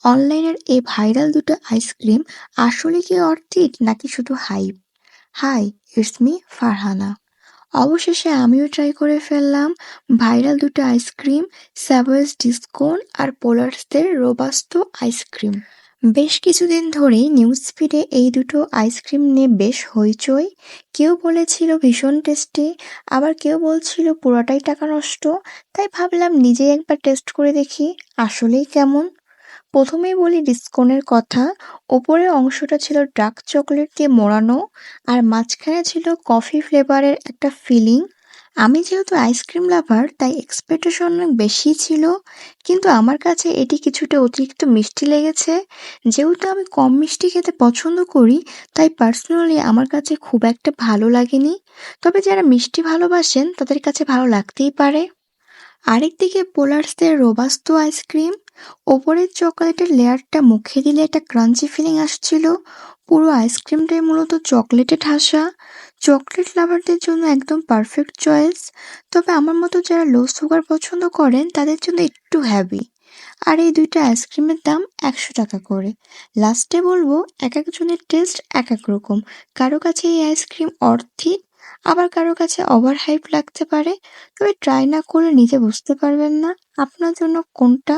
অনলাইনের এই ভাইরাল দুটো আইসক্রিম আসলে কি অর্থিক নাকি শুধু hype? Hi, it's me Farhana. অবশেষে আমিও ট্রাই করে ফেললাম ভাইরাল দুটো আইসক্রিম, স্যাভয়েজ ডিসকোন আর পোলার্সদের রোবাস্টো আইসক্রিম। বেশ কিছুদিন ধরেই নিউজ ফিডে এই দুটো আইসক্রিম নিয়ে বেশ হইচই। কেউ বলেছিল ভীষণ টেস্টি, আবার কেউ বলছিল পুরোটাই টাকা নষ্ট। তাই ভাবলাম নিজেই একবার টেস্ট করে দেখি আসলেই কেমন। প্রথমেই বলি ডিসকনের কথা। ওপরের অংশটা ছিল ডার্ক চকলেট দিয়ে মোড়ানো, আর মাঝখানে ছিল কফি ফ্লেভারের একটা ফিলিং। আমি যেহেতু আইসক্রিম লাভার তাই এক্সপেকটেশন অনেক বেশিই ছিল, কিন্তু আমার কাছে এটি কিছুটা অতিরিক্ত মিষ্টি লেগেছে। যেহেতু আমি কম মিষ্টি খেতে পছন্দ করি, তাই পার্সোনালি আমার কাছে খুব একটা ভালো লাগেনি। তবে যারা মিষ্টি ভালোবাসেন তাদের কাছে ভালো লাগতেই পারে। আরেকদিকে পোলার্সদের রোবাস্তো আইসক্রিম, ওপরের চকোলেটের লেয়ারটা মুখে দিলে একটা ক্রাঞ্চি ফিলিং আসছিল। পুরো আইসক্রিমটাই মূলত চকলেটে ঠাসা। চকলেট লাভারদের জন্য একদম পারফেক্ট চয়েস। তবে আমার মতো যারা লো সুগার পছন্দ করেন তাদের জন্য একটু হ্যাভি। আর এই দুইটা আইসক্রিমের দাম ১০০ টাকা করে। লাস্টে বলবো, এক একজনের টেস্ট এক এক রকম। কারো কাছে এই আইসক্রিম অর্থিক, আবার কারো কাছে ওভার হাইপ লাগতে পারে। তবে ট্রাই না করলে নিজে বুঝতে পারবেন না আপনার জন্য কোনটা